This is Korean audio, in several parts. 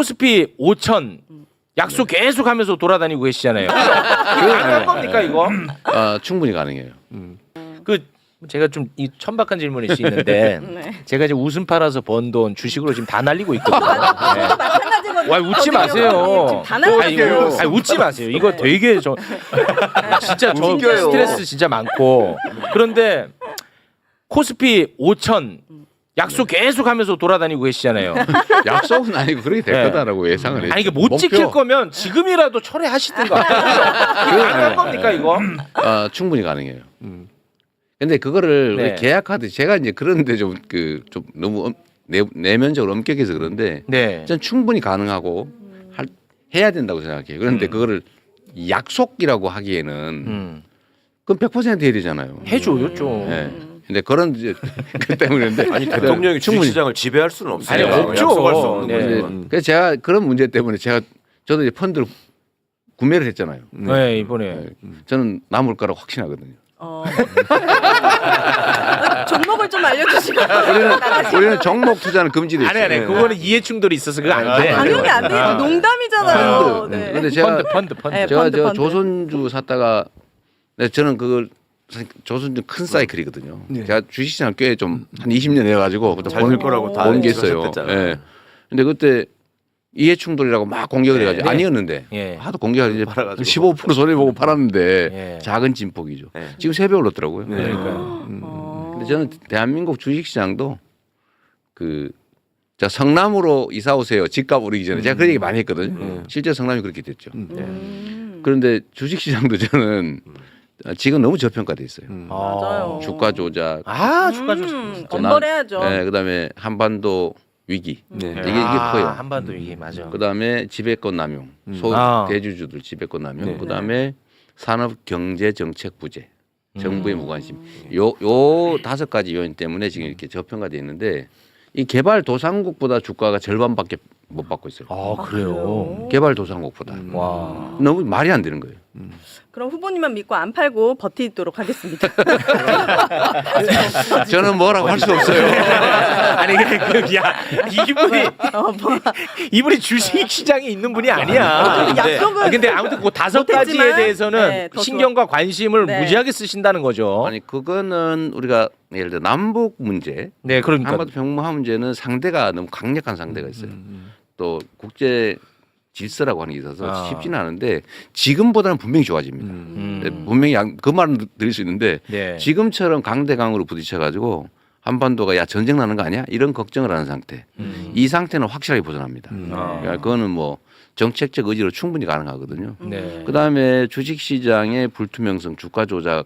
코스피 5천 약속 계속하면서 돌아다니고 계시잖아요. 이거 가능한 겁니까 이거? 충분히 가능해요. 그 제가 좀 이 천박한 질문일 수 있는데 네. 제가 이제 웃음 팔아서 번 돈 주식으로 지금 다 날리고 있거든요. 네. 마찬가지거든요. 와 웃지 지금 마세요. 다 날라갔어요. 아니 웃지 마세요. 이거 되게 저 진짜 저 웃겨요. 스트레스 진짜 많고 그런데 코스피 5천 약속 계속하면서 돌아다니고 계시잖아요. 약속은 아니고 그렇게 될 네. 거다라고 예상을 했죠. 아니 이게 못 지킬 거면 지금이라도 철회하시든가. 이거 가능한 겁니까 이거? 충분히 가능해요. 근데 그거를 네. 우리 계약하듯이 제가 이제 그런데 좀 너무 내면적으로 엄격해서 그런데 네. 전 충분히 가능하고 해야 된다고 생각해요. 그런데 그거를 약속이라고 하기에는 그건 100% 해야 되잖아요. 해줘요 좀. 네. 근데 그런 이제 그 때문에 근데 아니 대통령이 주식시장을 지배할 수는 없어요. 아니, 없죠. 약속할 수 없는 네. 거죠. 그래서 제가 그런 문제 때문에 저도 이제 펀드를 구매를 했잖아요. 네 이번에. 저는 남을 거라고 확신하거든요. 종목을 좀 알려주시고. 우리는 종목 투자는 금지돼 있어요. 아니 그거는 이해 충돌이 있어서 그거 안 돼. 당연히 안 돼요. 농담이잖아요. 펀드. 네. 근데 제가 펀드. 네, 제가 펀드. 조선주 샀다가 저는 그걸 조선주 큰 사이클이거든요. 제가 주식시장 꽤 좀 한 20년 해가지고 그때 잘 될 거라고 다 본 게 있어요. 예측하셨댔잖아요. 예. 근데 그때 이해 충돌이라고 막 공격을 해가지고 네. 아니었는데 예. 하도 공격을 이제 팔아가지고. 15% 손해보고 팔았는데 예. 작은 진폭이죠. 네. 지금 3배 올랐더라고요. 그러니까요. 근데 저는 대한민국 주식시장도 자 성남으로 이사 오세요. 집값 오르기 전에 제가 그 얘기 많이 했거든요. 실제 성남이 그렇게 됐죠. 그런데 주식시장도 저는 지금 너무 저평가돼 있어요. 맞아요. 주가 조작, 주가 조작. 엄벌해야죠. 네, 그다음에 한반도 위기 네. 이게 커요. 한반도 위기 맞아. 그다음에 지배권 남용, 대주주들 지배권 남용, 네. 그다음에 산업 경제 정책 부재, 정부의 무관심. 요 5가지 요인 때문에 지금 이렇게 저평가돼 있는데 이 개발 도상국보다 주가가 절반밖에 못 받고 있어요. 그래요. 개발 도상국보다 와. 너무 말이 안 되는 거예요. 그럼 후보님만 믿고 안 팔고 버티도록 하겠습니다. 저는 뭐라고 할 수 없어요. 아니 이분이 주식 시장에 있는 분이 아니야. 약속은 근데 아무튼 그 5가지에 못했지만, 대해서는 네, 더 신경과 관심을 네. 무지하게 쓰신다는 거죠. 아니 그거는 우리가 예를 들어 남북 문제, 네, 그러니까. 한반도 평화 문제는 상대가 너무 강력한 상대가 있어요. 또 국제 질서라고 하는 게 있어서 쉽지는 않은데 지금보다는 분명히 좋아집니다. 네, 분명히 그 말은 드릴 수 있는데 네. 지금처럼 강대강으로 부딪혀가지고 한반도가 야 전쟁 나는 거 아니야? 이런 걱정을 하는 상태. 이 상태는 확실하게 벗어납니다. 그러니까 그거는 뭐 정책적 의지로 충분히 가능하거든요. 네. 그다음에 주식시장의 불투명성, 주가 조작으로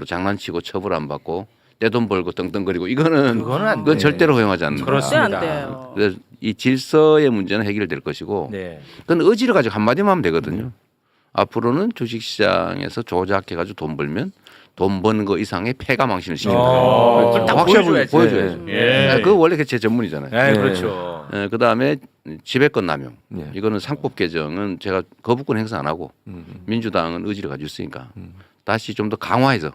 장난치고 처벌 안 받고 내 돈 벌고 떵떵거리고 그거는 안 그건 돼. 절대로 허용하지 않는다. 그렇습니다. 안 돼요. 그래서 이 질서의 문제는 해결될 것이고 네. 그건 의지를 가지고 한마디만 하면 되거든요. 앞으로는 주식시장에서 조작해가지고 돈 벌면 돈 버는 거 이상의 패가 망신을 시킨다. 그걸 다 확실하게 보여줘야지. 보여줘야죠. 예. 그거 원래 제 전문이잖아요. 네, 그렇죠. 그다음에 지배권 남용. 네. 이거는 상법 개정은 제가 거부권 행사 안 하고 민주당은 의지를 가지고 있으니까 다시 좀 더 강화해서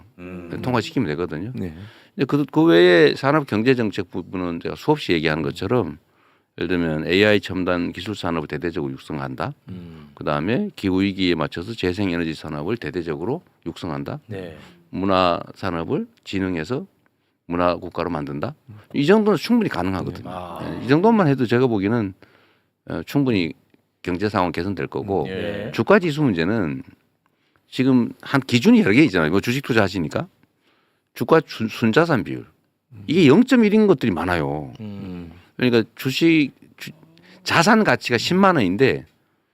통과시키면 되거든요. 네. 근데 그 외에 산업 경제 정책 부분은 제가 수없이 얘기하는 것처럼 예를 들면 AI 첨단 기술 산업을 대대적으로 육성한다. 그다음에 기후 위기에 맞춰서 재생 에너지 산업을 대대적으로 육성한다. 네. 문화 산업을 진흥해서 문화 국가로 만든다. 이 정도는 충분히 가능하거든요. 이 정도만 해도 제가 보기에는 충분히 경제 상황 개선될 거고 예. 주가 지수 문제는 지금 한 기준이 여러 개 있잖아요. 뭐 주식 투자하시니까 주가 순자산 비율 이게 0.1인 것들이 많아요. 그러니까 자산 가치가 10만 원인데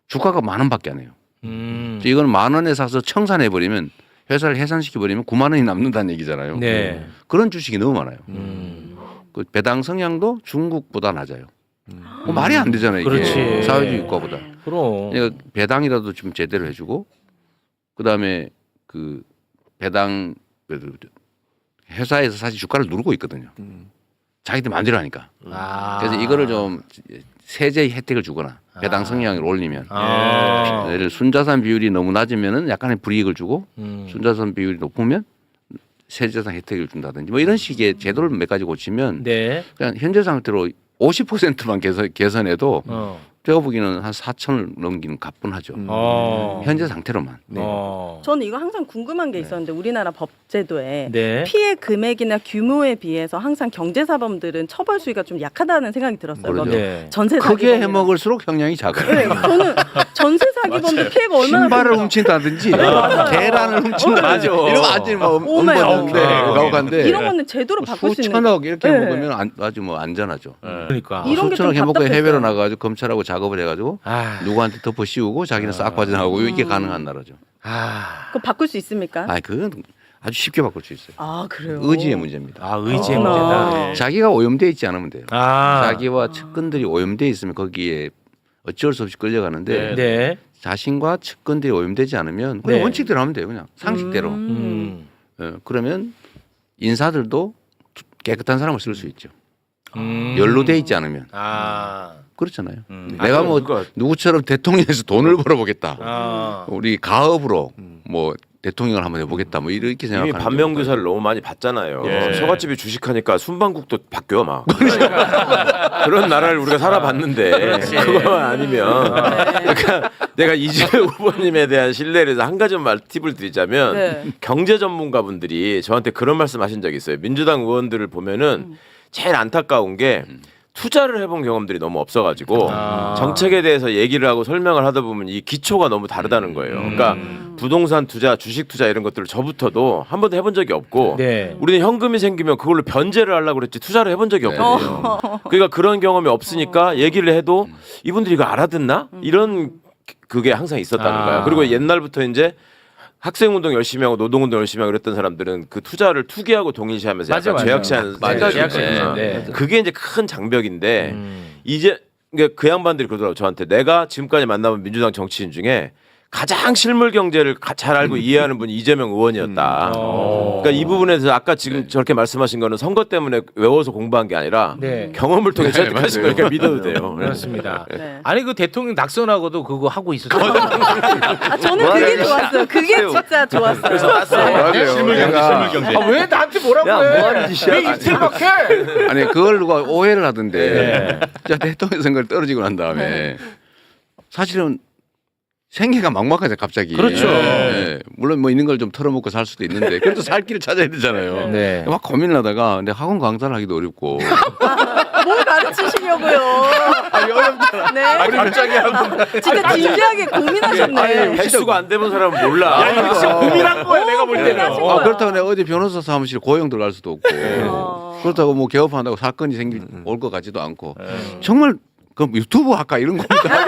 주가가 10,000원밖에 안 해요. 이건 10,000원에 사서 청산해 버리면 회사를 해산시켜 버리면 9만 원이 남는다는 얘기잖아요. 네. 그런 주식이 너무 많아요. 그 배당 성향도 중국보다 낮아요. 뭐 말이 안 되잖아요. 이게 그렇지. 사회주의 국가보다. 그럼. 그러니까 배당이라도 좀 제대로 해주고 그다음에 그 배당 회사에서 사실 주가를 누르고 있거든요. 자기들 마음대로 하니까. 그래서 이거를 좀 세제 혜택을 주거나 배당 성향을 올리면 예를 들어 순자산 비율이 너무 낮으면은 약간의 불이익을 주고 순자산 비율이 높으면 세제상 혜택을 준다든지 뭐 이런 식의 제도를 몇 가지 고치면 네. 그냥 현재 상태로 50%만 개선해도 제가 보기에는 한 4천을 넘기는 가뿐하죠. 현재 상태로만. 저는 이거 항상 궁금한 게 있었는데 우리나라 법제도에 네. 피해 금액이나 규모에 비해서 항상 경제사범들은 처벌 수위가 좀 약하다는 생각이 들었어요. 그러죠. 뭐 네. 전세 크게 사기범이나. 해먹을수록 형량이 작아요. 네, 저는 전세 사기범도 피해가 얼마나 신발을 큽니까? 훔친다든지 맞아요. 계란을 훔친다든지 맞아. 이런 거 완전히 막 오메. 엄벌인데 가혹한데 이런 거는 제대로 바꿀 수 있는 수천억 이렇게 네. 먹으면 아주 뭐 안전하죠. 그러니까. 이런 게 수천억 좀 해먹고 답답했어요. 해외로 나가가지고 검찰하고 작업을 해가지고 아. 누구한테 덮어 씌우고 자기는 싹 빠져나가고 이게 가능한 나라죠. 그거 바꿀 수 있습니까? 아, 그건 아주 쉽게 바꿀 수 있어요. 아 그래요. 의지의 문제입니다. 아, 의지의 그렇구나. 문제다. 자기가 오염돼 있지 않으면 돼요. 아. 자기와 측근들이 오염돼 있으면 거기에 어쩔 수 없이 끌려가는데 네. 자신과 측근들이 오염되지 않으면 그냥 네. 원칙대로 하면 돼요. 그냥 상식대로. 그러면 인사들도 깨끗한 사람을 쓸 수 있죠. 연루돼 있지 않으면. 아. 그렇잖아요. 내가 뭐 그러니까 누구처럼 대통령에서 돈을 벌어보겠다. 아. 우리 가업으로 뭐 대통령을 한번 해보겠다. 뭐 이렇게 이미 생각하는 반면교사를 너무 많이 봤잖아요. 예. 처갓집이 주식하니까 순방국도 바뀌어 막. 그런 나라를 우리가 살아봤는데 그거 아니면 그러니까 내가 이재명 후보님에 대한 신뢰를 해서 한 가지만 팁을 드리자면 네. 경제 전문가분들이 저한테 그런 말씀하신 적이 있어요. 민주당 의원들을 보면은 제일 안타까운 게 투자를 해본 경험들이 너무 없어가지고 정책에 대해서 얘기를 하고 설명을 하다 보면 이 기초가 너무 다르다는 거예요. 그러니까 부동산 투자, 주식 투자 이런 것들을 저부터도 한 번도 해본 적이 없고 네. 우리는 현금이 생기면 그걸로 변제를 하려고 그랬지 투자를 해본 적이 없거든요. 그러니까 그런 경험이 없으니까 얘기를 해도 이분들이 이거 알아듣나? 이런 그게 항상 있었다는 아. 거예요. 그리고 옛날부터 이제 학생운동 열심히 하고 노동운동 열심히 하고 그랬던 사람들은 그 투자를 투기하고 동일시하면서 맞아, 약간 맞아. 죄악시하는 맞아, 생각이 죄악시하죠. 있어요. 네. 그게 이제 큰 장벽인데 이제 그 양반들이 그러더라고 저한테 내가 지금까지 만나본 민주당 정치인 중에 가장 실물 경제를 잘 알고 이해하는 분이 이재명 의원이었다. 그러니까 이 부분에서 아까 지금 저렇게 말씀하신 거는 선거 때문에 외워서 공부한 게 아니라 네. 경험을 통해 설득하신 거니까 믿어도 돼요. 그렇습니다. 네. 아니 그 대통령 낙선하고도 그거 하고 있었어요. 아, 저는 그게 좋았어요. 그게 진짜 좋았어요. 네. 실물 경제. 아, 왜 나한테 뭐라고 야, 해? 뭐 하는 짓이야? 왜 입틀박해? 아니 그걸 누가 오해를 하던데 자 대통령 선거를 떨어지고 난 다음에 사실은 생계가 막막하죠 갑자기. 그렇죠. 예. 물론 뭐 있는 걸 좀 털어먹고 살 수도 있는데 그래도 살 길을 찾아야 되잖아요. 네. 막 고민을 하다가 근데 학원 강사를 하기도 어렵고 뭘 가르치시려고요? 네. 갑자기 하고. 진짜 진지하게 고민하셨네. 횟수가 안 되는 사람은 몰라. 야, 이거 진짜 고민한 거야 내가 볼 때는. 고민하신 거야. 그렇다고 내가 어디 변호사 사무실 고용 들어갈 수도 없고 그렇다고 뭐 개업한다고 사건이 올 것 같지도 않고 정말 그럼 유튜브 할까 이런 겁니다.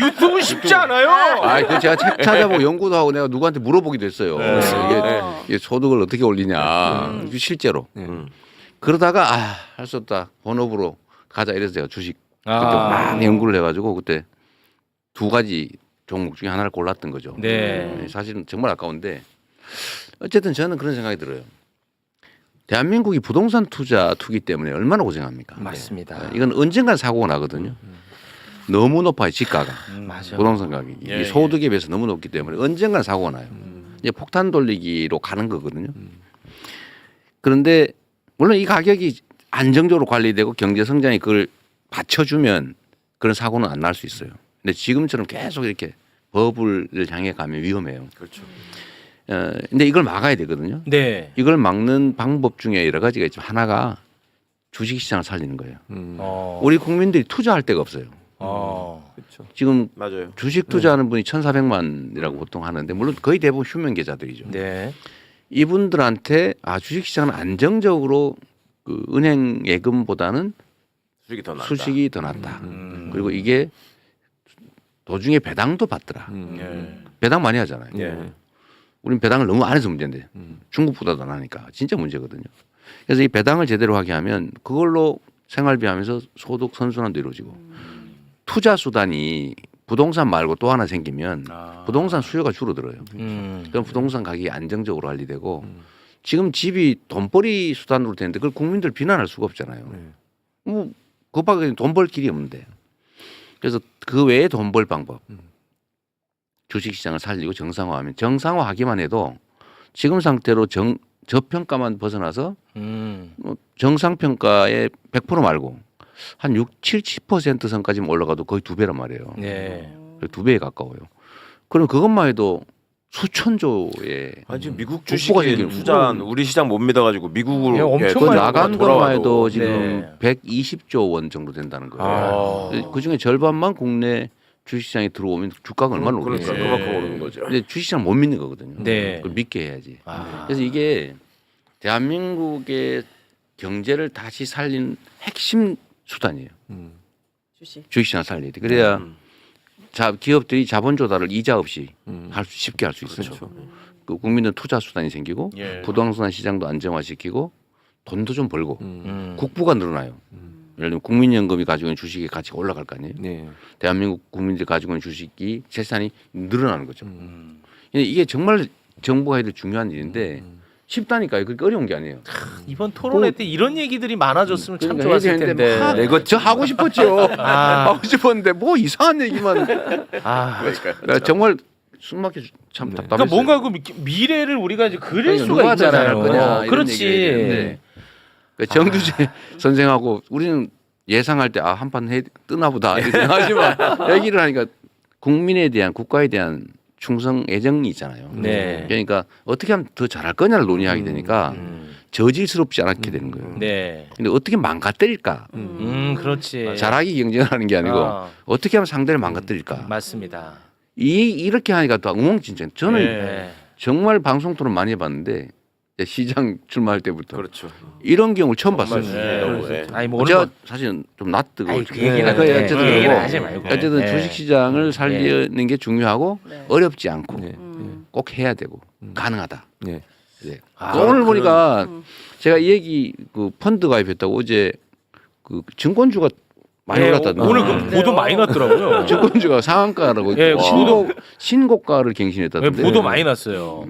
유튜브 쉽지 않아요. 아, 그 제가 책 찾아보고 연구도 하고 내가 누구한테 물어보기도 했어요. 이게 소득을 어떻게 올리냐 실제로. 그러다가 할 수 없다 본업으로 가자 이래서 제가 주식 그때 막 연구를 해가지고 그때 두 가지 종목 중에 하나를 골랐던 거죠. 네. 사실은 정말 아까운데 어쨌든 저는 그런 생각이 들어요. 대한민국이 부동산 투기 때문에 얼마나 고생합니까? 맞습니다. 이건 언젠간 사고가 나거든요. 너무 높아요 지가가. 맞아. 부동산 가격이 예, 이 소득에 비해서 너무 높기 때문에 언젠간 사고가 나요. 이제 폭탄 돌리기로 가는 거거든요. 그런데 물론 이 가격이 안정적으로 관리되고 경제 성장이 그걸 받쳐주면 그런 사고는 안 날 수 있어요. 근데 지금처럼 계속 이렇게 법을 향해 가면 위험해요. 그렇죠. 근데 이걸 막아야 되거든요. 네. 이걸 막는 방법 중에 여러 가지가 있지만 하나가 주식시장을 살리는 거예요. 우리 국민들이 투자할 데가 없어요. 지금 맞아요. 주식 투자하는 분이 1,400만이라고 보통 하는데 물론 거의 대부분 휴면 계좌들이죠. 네. 이분들한테 주식시장은 안정적으로 그 은행 예금보다는 수익이 더 낫다. 수식이 더 낫다. 그리고 이게 도중에 배당도 받더라. 배당 많이 하잖아요. 예. 우린 배당을 너무 안 해서 문제인데 중국보다도 안 하니까 진짜 문제거든요. 그래서 이 배당을 제대로 하게 하면 그걸로 생활비하면서 소득 선순환도 이루어지고 투자 수단이 부동산 말고 또 하나 생기면 부동산 수요가 줄어들어요. 그럼 부동산 가격이 안정적으로 관리되고 지금 집이 돈벌이 수단으로 되는데 그걸 국민들 비난할 수가 없잖아요. 뭐 그밖에 돈 벌 길이 없는데. 그래서 그 외에 돈 벌 방법. 주식시장을 살리고 정상화하면 정상화하기만 해도 지금 상태로 저평가만 벗어나서 뭐 정상평가의 100% 말고 한 70% 선까지 올라가도 거의 2배란 말이에요. 네. 2배에 가까워요. 그럼 그것만 해도 수천조의 아니 지금 미국 복부가 주식에 생기는 투자한 우리 시장 못 믿어가지고 미국으로 예, 엄청 그 많이 나간 것만 해도 지금 네. 120조 원 정도 된다는 거예요. 아. 그 중에 절반만 국내 주식시장에 들어오면 주가가 얼마나 그러니까 오르겠어요. 그만큼 오르는 거죠. 근데 주식시장 못 믿는 거거든요. 네. 그걸 믿게 해야지. 아. 그래서 이게 대한민국의 경제를 다시 살린 핵심 수단이에요. 주식. 주식시장 살려야 돼. 그래야 기업들이 자본 조달을 이자 없이 쉽게 할 수 있어요. 그렇죠. 그 국민은 투자 수단이 생기고 예. 부동산 시장도 안정화시키고 돈도 좀 벌고 음. 국부가 늘어나요. 예를 들면 국민연금이 가지고 있는 주식의 가치가 올라갈 거 아니에요. 네. 대한민국 국민들이 가지고 있는 주식이 재산이 늘어나는 거죠. 음. 근데 이게 정말 정부가 해야 될 중요한 일인데 쉽다니까요. 그렇게 어려운 게 아니에요. 이번 토론회 때 이런 얘기들이 많아졌으면 참 그러니까 좋았을 해야 되는데 텐데. 막 이거 저 하고 싶었죠. 아. 하고 싶었는데 뭐 이상한 얘기만. 아. 그러니까 정말 숨막혀 참 답답했어요. 그러니까 뭔가 그 미래를 우리가 이제 그릴 그러니까 수가 누가 더 있잖아요. 잘할 거냐 이런 그렇지. 얘기를 해야 되는데 그러니까 정두재 선생하고 우리는 예상할 때 아 한판 뜨나 보다 이렇게 생각하지만 얘기를 하니까 국민에 대한 국가에 대한 충성 애정이 있잖아요. 네. 그러니까 어떻게 하면 더 잘할 거냐를 논의하게 되니까 저질스럽지 않게 되는 거예요. 네. 근데 어떻게 망가뜨릴까? 그렇지. 잘하기 경쟁하는 게 아니고 아. 어떻게 하면 상대를 망가뜨릴까? 맞습니다. 이렇게 하니까 또 엉망진창. 저는 네. 정말 방송 토론 많이 해봤는데 시장 출마할 때부터 그렇죠. 이런 경우를 처음 봤어요. 네. 아니 뭐 오늘 제가 뭐 사실은 좀 낯뜨고 아니, 그 얘기는 그 어쨌든 그 얘기는 그러고 하지 말고. 어쨌든 네. 주식시장을 살리는 게 중요하고 네. 어렵지 않고 네. 꼭 해야 되고 가능하다. 네. 네. 아, 오늘 보니까 제가 이 얘기 그 펀드 가입했다고 어제 그 증권주가 많이 네, 올랐다던데. 오늘 그 보도 많이 났더라고요. 증권주가 상한가라고 예, 신고가를 갱신했다던데. 보도 많이 났어요.